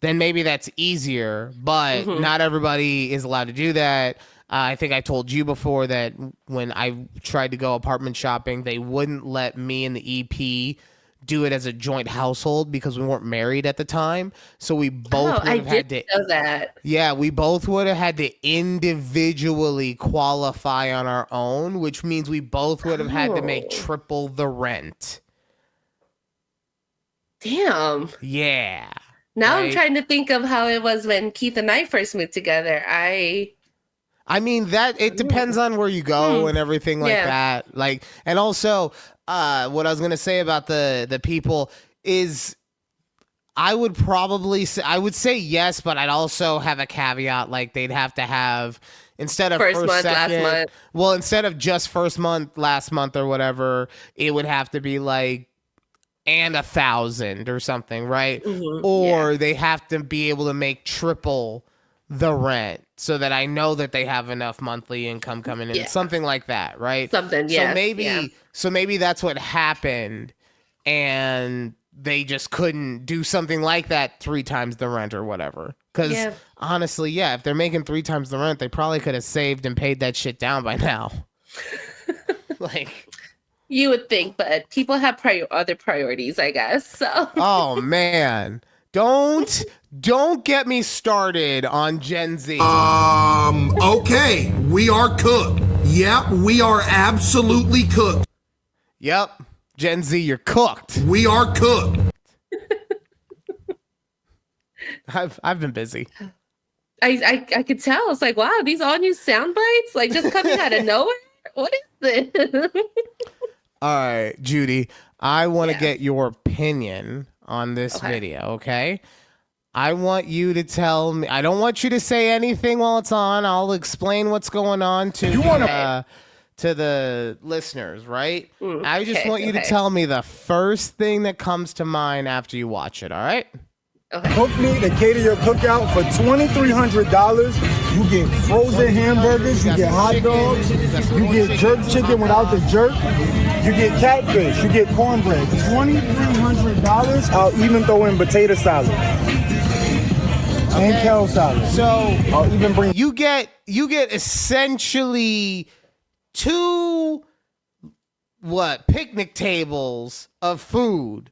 A: then maybe that's easier, but not everybody is allowed to do that. I think I told you before that when I tried to go apartment shopping, they wouldn't let me and the EP do it as a joint household because we weren't married at the time. So we both would have had to
B: know that.
A: Yeah, we both would have had to individually qualify on our own, which means we both would have had to make triple the rent.
B: Damn.
A: Yeah.
B: Now
A: right?
B: I'm trying to think of how it was when Keith and I first moved together. I
A: mean, that it depends on where you go and everything like
B: Yeah.
A: that. Like, and also, what I was gonna say about the people is, I would probably say, I would say yes, but I'd also have a caveat, like they'd have to have, instead of
B: First month, last
A: second,
B: month.
A: well, instead of just first month, last month, or whatever, it would have to be like and 1,000 or something, right? Or they have to be able to make triple the rent so that I know that they have enough monthly income coming in, something like that, right?
B: Something, yeah.
A: So maybe that's what happened, and they just couldn't do something like that 3 times the rent or whatever. Because honestly, if they're making 3 times the rent, they probably could have saved and paid that shit down by now. Like,
B: you would think, but people have other priorities, I guess. So.
A: Oh man, don't get me started on Gen Z.
G: Okay, we are cooked. Yep, we are absolutely cooked.
A: Yep, Gen Z, you're cooked.
G: We are cooked.
A: I've been busy.
B: I could tell. It's like, wow, these all new sound bites, like just coming out of nowhere. What is this?
A: All right, Judy, I want to get your opinion on this video, okay? I want you to tell me. I don't want you to say anything while it's on. I'll explain what's going on to the listeners, right? I just want you to tell me the first thing that comes to mind after you watch it, all right?
H: Book me to cater your cookout for $2,300. You get frozen hamburgers, you get hot dogs, you get jerk chicken without the jerk, you get catfish, you get cornbread. $2,300. I'll even throw in potato salad and kale salad.
A: So
H: I'll even bring.
A: You get essentially 2 picnic tables of food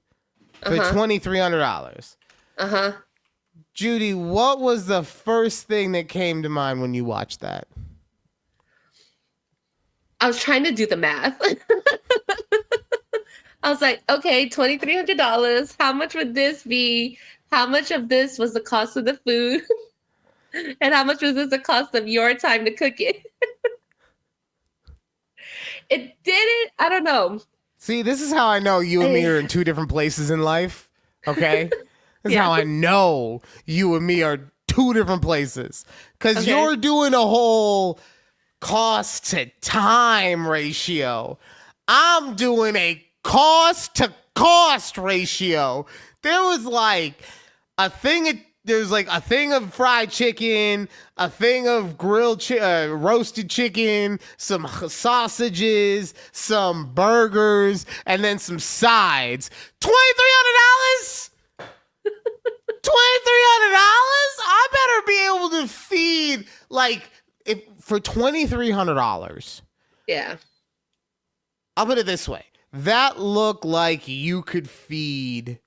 A: for $2,300. Judy, what was the first thing that came to mind when you watched that?
B: I was trying to do the math. I was like, okay, $2,300. How much would this be? How much of this was the cost of the food? And how much was this the cost of your time to cook it? It didn't. I don't know.
A: See, this is how I know you and me are in 2 different places in life. Okay? This is how I know you and me are 2 different places. Because you're doing a whole cost to time ratio. I'm doing a cost to cost ratio. There was like a thing. There's like a thing of fried chicken, a thing of grilled roasted chicken, some sausages, some burgers, and then some sides. $2,300? $2,300? I better be able to feed, like, if for $2,300.
B: Yeah.
A: I'll put it this way. That looked like you could feed,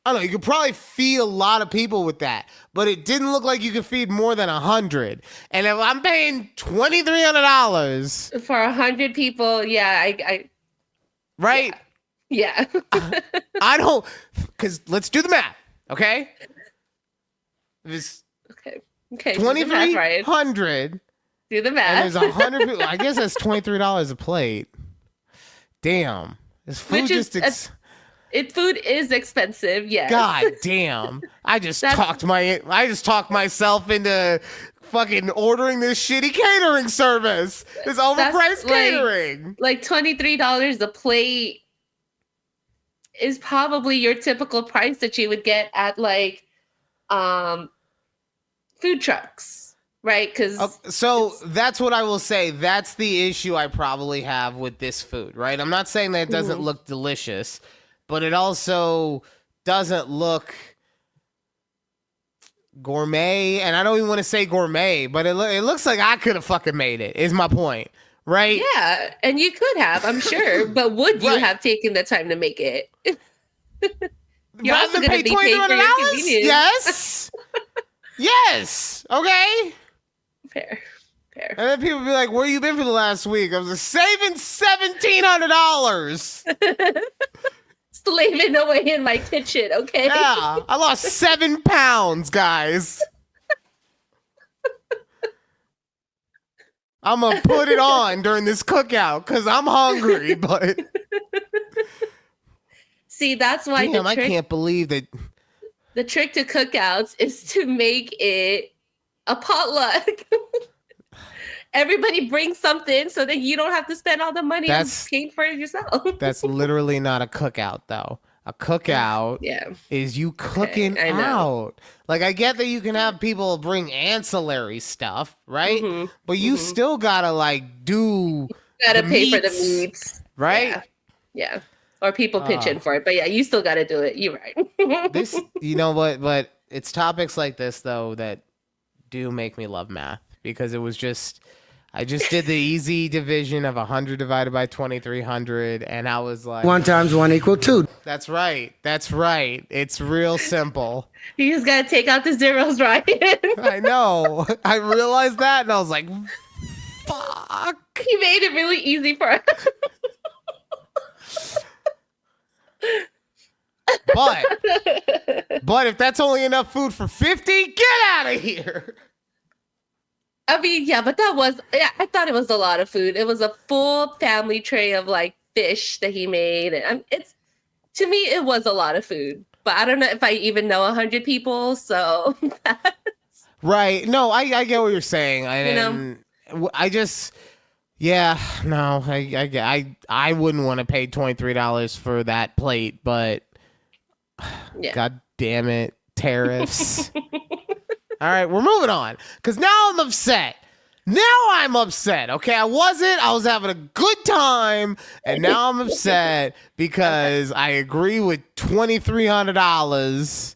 A: I don't know, you could probably feed a lot of people with that, but it didn't look like you could feed more than 100. And if I'm paying $2,300
B: for 100 people, I
A: right?
B: Yeah.
A: I don't, because let's do the math, okay?
B: Okay.
A: 2,300.
B: Do the math.
A: And there's 100 people. I guess that's $23 a plate. Damn. This food
B: food is expensive, yes.
A: God damn. I just talked myself into fucking ordering this shitty catering service. This overpriced catering.
B: Like $23 a plate is probably your typical price that you would get at like food trucks, right?
A: So that's what I will say. That's the issue I probably have with this food, right? I'm not saying that it doesn't look delicious, but it also doesn't look gourmet, and I don't even want to say gourmet, but it looks like I could have fucking made it, is my point, right?
B: Yeah, and you could have, I'm sure, but would you have taken the time to make it? You're
A: Rather
B: also
A: than
B: going to
A: pay
B: be paid for your
A: $2,300?
B: convenience.
A: Yes. Yes. Okay.
B: Fair.
A: And then people be like, where you been for the last week? I was like, saving $1,700.
B: Slaving away in my kitchen, okay?
A: Yeah, I lost 7 pounds, guys. I'm going to put it on during this cookout because I'm hungry, but...
B: See, that's why
A: Damn, I can't believe that...
B: The trick to cookouts is to make it a potluck. Everybody brings something so that you don't have to spend all the money on paying for it yourself.
A: That's literally not a cookout, though. A cookout is you cooking out. Like, I get that you can have people bring ancillary stuff, right? Mm-hmm. But you still gotta, like, do
B: gotta pay for the meats.
A: Right?
B: Yeah. Or people pitch in for it. But yeah, you still gotta do it. You're right.
A: This, you know what? But it's topics like this, though, that do make me love math. Because it was just... I just did the easy division of 100 divided by 2,300, and I was like...
C: 1 times 1 equals 2.
A: That's right. That's right. It's real simple.
B: You just got to take out the zeros, right?
A: I know. I realized that, and I was like, fuck.
B: He made it really easy for us.
A: But if that's only enough food for 50, get out of here.
B: I mean, yeah, but I thought it was a lot of food. It was a full family tray of like fish that he made. And to me, it was a lot of food, but I don't know if I even know 100 people. So
A: right. No, I get what you're saying. I just, no, I wouldn't want to pay $23 for that plate, but God damn it. Tariffs. All right, we're moving on. Because now I'm upset. Okay, I was having a good time. And now I'm upset because I agree with $2,300.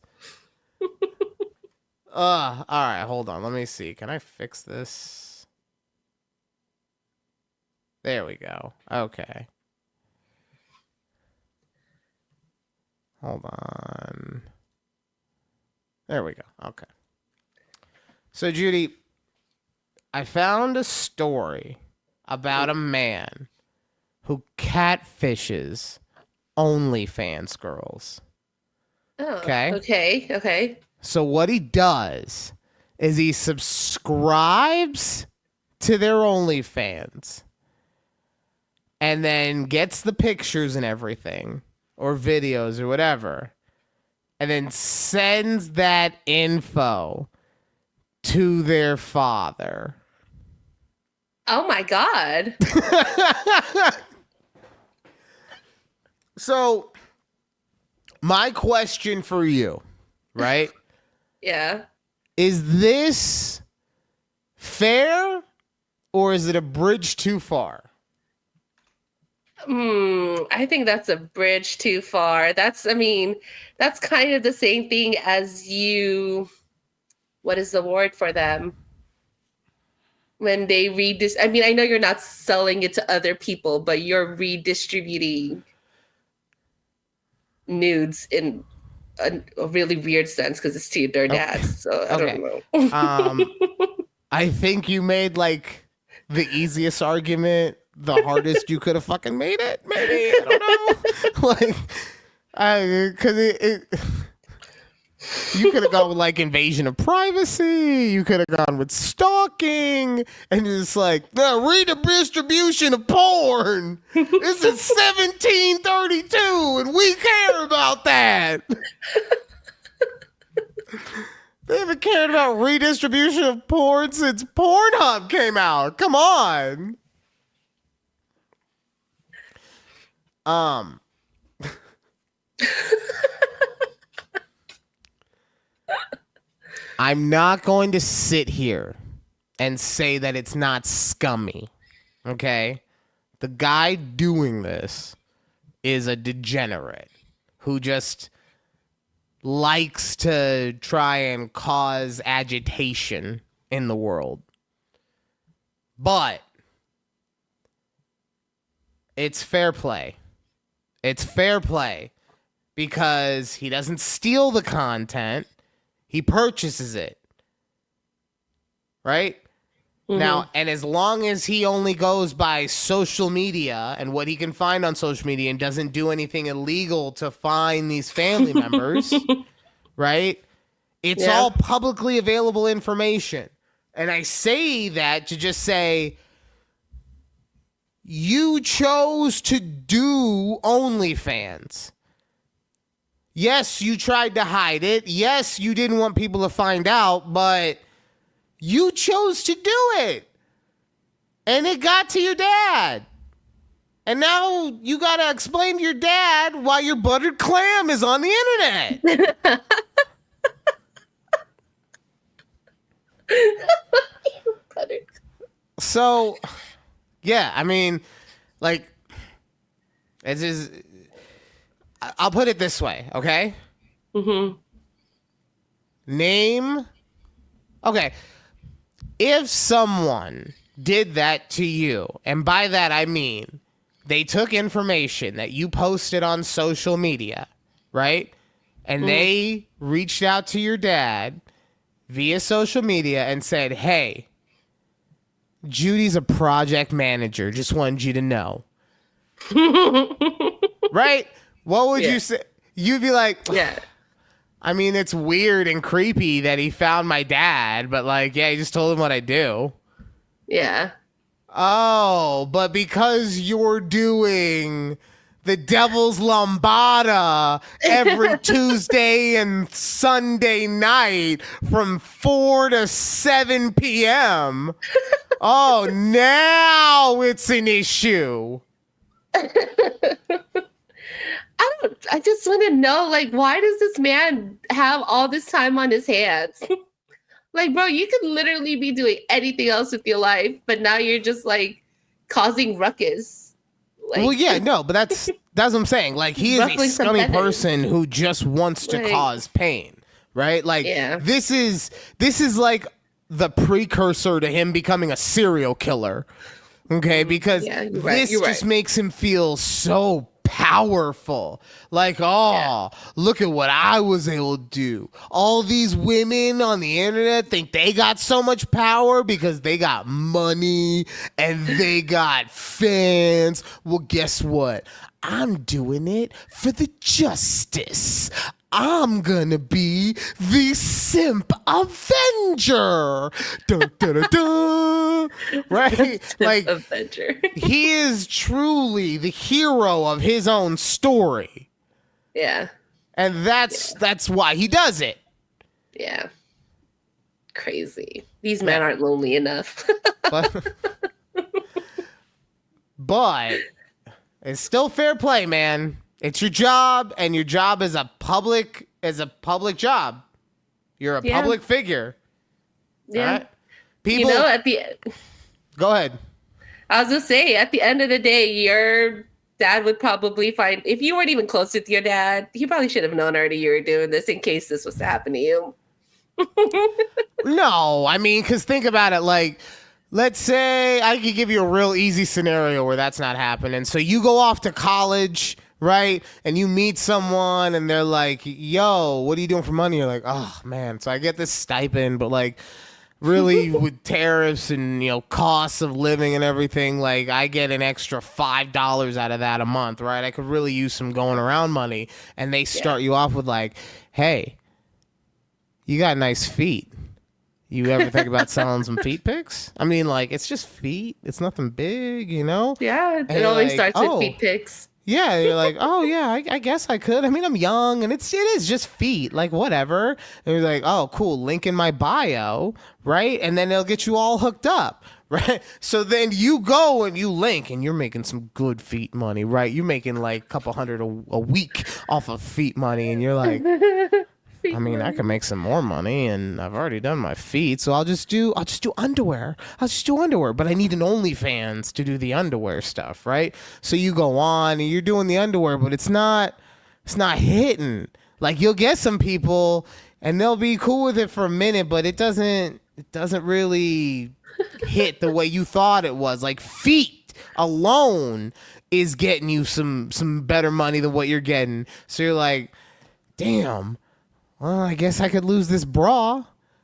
A: All right, hold on. Let me see. Can I fix this? There we go. Okay. Hold on. There we go. Okay. So, Judy, I found a story about a man who catfishes OnlyFans girls.
B: Oh,
A: okay.
B: Okay.
A: So what he does is he subscribes to their OnlyFans and then gets the pictures and everything or videos or whatever and then sends that info to their father.
B: Oh my God.
A: So, my question for you, right?
B: Yeah.
A: Is this fair or is it a bridge too far?
B: I think that's a bridge too far. That's kind of the same thing as what is the word for them? When they I know you're not selling it to other people, but you're redistributing nudes in a really weird sense because it's to their dads. So I don't know.
A: I think you made like the easiest argument, the hardest you could have fucking made it. Maybe, I don't know. Because you could have gone with like invasion of privacy. You could have gone with stalking, and it's like the redistribution of porn. This is 1732, and we care about that. They haven't cared about redistribution of porn since Pornhub came out. Come on. I'm not going to sit here and say that it's not scummy, okay? The guy doing this is a degenerate who just likes to try and cause agitation in the world. But it's fair play. It's fair play because he doesn't steal the content. He purchases it. Right? Mm-hmm. Now, and as long as he only goes by social media and what he can find on social media and doesn't do anything illegal to find these family members, right? It's all publicly available information. And I say that to just say, you chose to do OnlyFans. Yes, you tried to hide it. Yes, you didn't want people to find out, but you chose to do it. And it got to your dad. And now you got to explain to your dad why your buttered clam is on the internet. So, yeah, I mean, like, it's just, I'll put it this way, okay? Mm-hmm. Okay. If someone did that to you, and by that I mean they took information that you posted on social media, right? And they reached out to your dad via social media and said, hey, Judy's a project manager. Just wanted you to know. Right? What would you say? You'd be like, yeah. I mean, it's weird and creepy that he found my dad, but like, yeah, he just told him what I do.
B: Yeah.
A: Oh, but because you're doing the Devil's Lambada every Tuesday and Sunday night from 4 to 7 p.m. Oh, now it's an issue.
B: I just want to know, like, why does this man have all this time on his hands? Like, bro, you could literally be doing anything else with your life, but now you're just, like, causing ruckus. Like,
A: well, yeah, no, but that's what I'm saying. Like, he is a scummy person who just wants to cause pain, right? Like, this is like the precursor to him becoming a serial killer, okay? Because this just makes him feel so powerful. Like, look at what I was able to do. All these women on the internet think they got so much power because they got money and they got fans. Well, guess what? I'm doing it for the justice. I'm gonna be the Simp Avenger. Dun, dun, dun, dun. Right? Like,
B: Avenger.
A: He is truly the hero of his own story.
B: Yeah.
A: And that's why he does it.
B: Yeah. Crazy. These men aren't lonely enough.
A: But it's still fair play, man. It's your job, and your job is a public job. You're a public figure.
B: Yeah.
A: Right? People, go ahead.
B: I was gonna say, at the end of the day, your dad would probably find, if you weren't even close with your dad, he probably should have known already you were doing this in case this was to happen to you.
A: No, I mean, because think about it, like, let's say I could give you a real easy scenario where that's not happening. So you go off to college, right? And you meet someone and they're like, yo, what are you doing for money? You're like, oh, man. So I get this stipend, but like, really with tariffs and, costs of living and everything, like, I get an extra $5 out of that a month, right? I could really use some going around money. And they start you off with like, hey, you got nice feet. You ever think about selling some feet pics? I mean, like, it's just feet. It's nothing big,
B: Yeah, it always starts with feet pics.
A: Yeah, you're like, oh, yeah, I guess I could. I mean, I'm young, and it is just feet, like, whatever. And you're like, oh, cool, link in my bio, right? And then they'll get you all hooked up, right? So then you go and you link, and you're making some good feet money, right? You're making, like, a couple hundred a week off of feet money, and you're like, I mean, I can make some more money, and I've already done my feet, so I'll just do underwear. But I need an OnlyFans to do the underwear stuff, right? So you go on and you're doing the underwear, but it's not hitting. Like you'll get some people and they'll be cool with it for a minute, but it doesn't really hit the way you thought it was. Like feet alone is getting you some better money than what you're getting. So you're like, damn, well, I guess I could lose this bra.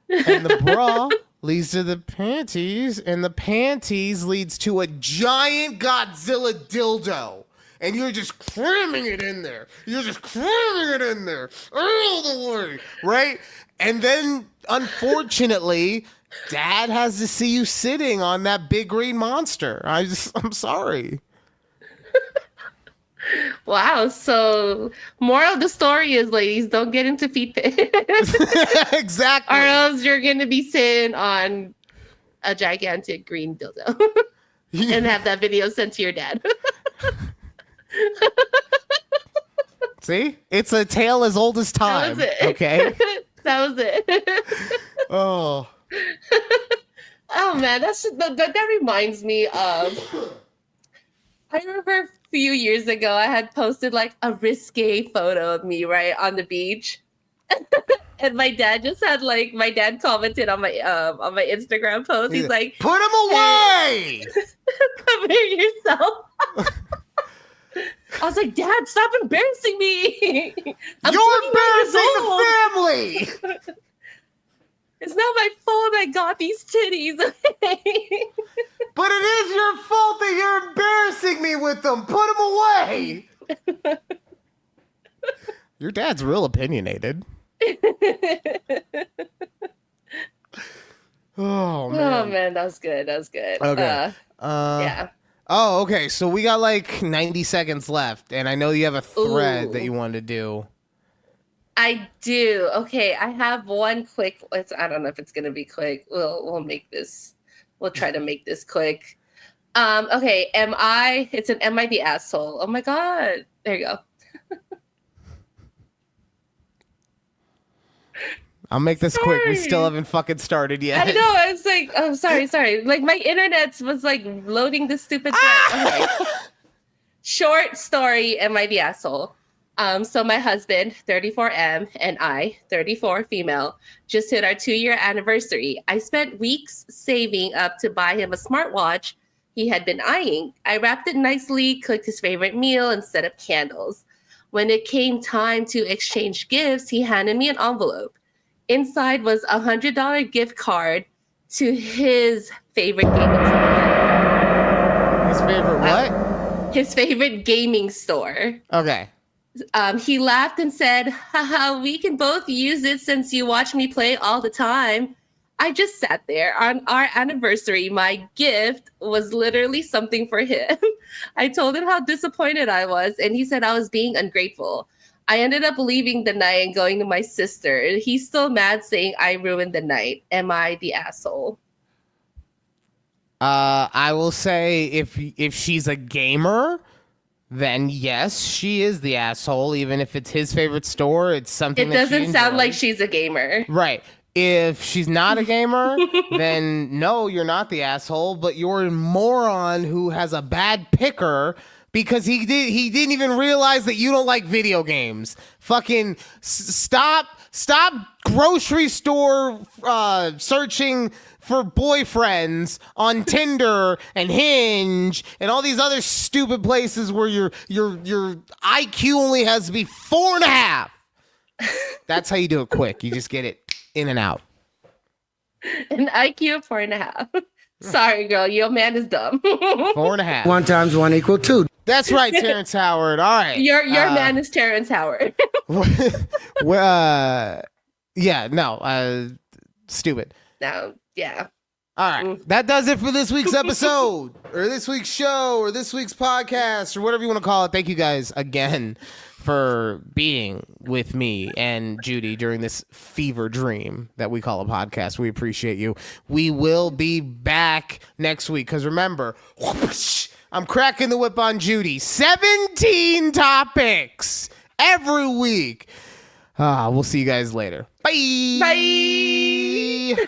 A: And the bra leads to the panties, and the panties leads to a giant Godzilla dildo. And you're just cramming it in there. All the way, right? And then, unfortunately, Dad has to see you sitting on that big green monster. I'm sorry.
B: Wow. So, moral of the story is, ladies, don't get into feet pics.
A: Exactly.
B: Or else you're going to be sitting on a gigantic green dildo and have that video sent to your dad.
A: See? It's a tale as old as time.
B: That was it.
A: Okay?
B: That was it.
A: Oh.
B: Oh, man. That reminds me of... I remember a few years ago, I had posted like a risque photo of me, right, on the beach. And my dad commented on my Instagram post. He's like,
A: put him away!
B: Come here yourself. I was like, Dad, stop embarrassing me.
A: You're embarrassing the family.
B: It's not my fault I got these titties.
A: But it is your fault that you're embarrassing me with them. Put them away. Your dad's real opinionated. Oh, man.
B: Oh, man, that was good.
A: Okay.
B: Yeah.
A: Oh, okay. So we got like 90 seconds left, and I know you have a thread that you want to do.
B: I do. Okay, I have one quick. I don't know if it's gonna be quick. We'll make this. We'll try to make this quick. Okay. Am I the asshole? Oh my god. There you go.
A: I'll make this quick. We still haven't fucking started yet.
B: I know. I was like, oh, sorry. Like my internet was like loading this stupid thread. Okay. Short story. Am I the asshole? So my husband, 34M, and I, 34 female, just hit our 2-year anniversary. I spent weeks saving up to buy him a smartwatch he had been eyeing. I wrapped it nicely, cooked his favorite meal, and set up candles. When it came time to exchange gifts, he handed me an envelope. Inside was a $100 gift card to his favorite gaming store.
A: His favorite what?
B: His favorite gaming store.
A: Okay.
B: He laughed and said, haha, we can both use it since you watch me play all the time. I just sat there. On our anniversary, my gift was literally something for him. I told him how disappointed I was, and he said I was being ungrateful. I ended up leaving the night and going to my sister. He's still mad, saying I ruined the night. Am I the asshole?
A: I will say if she's a gamer, then yes, she is the asshole. Even if it's his favorite store, it's something.
B: It doesn't sound like she's a gamer,
A: right? If she's not a gamer, then no, you're not the asshole. But you're a moron who has a bad picker because he didn't even realize that you don't like video games. Fucking stop grocery store searching for boyfriends on Tinder and Hinge and all these other stupid places where your IQ only has to be 4.5. That's how you do it quick. You just get it in and out.
B: An IQ of 4.5. Sorry, girl. Your man is dumb.
A: 4.5.
C: 1 × 1 = 2.
A: That's right, Terrence Howard. All right.
B: Your man is Terrence Howard.
A: Stupid.
B: No, yeah.
A: All right. That does it for this week's episode or this week's show or this week's podcast or whatever you want to call it. Thank you guys again for being with me and Judy during this fever dream that we call a podcast. We appreciate you. We will be back next week because remember, I'm cracking the whip on Judy. 17 topics every week. We'll see you guys later. Bye.
B: Bye.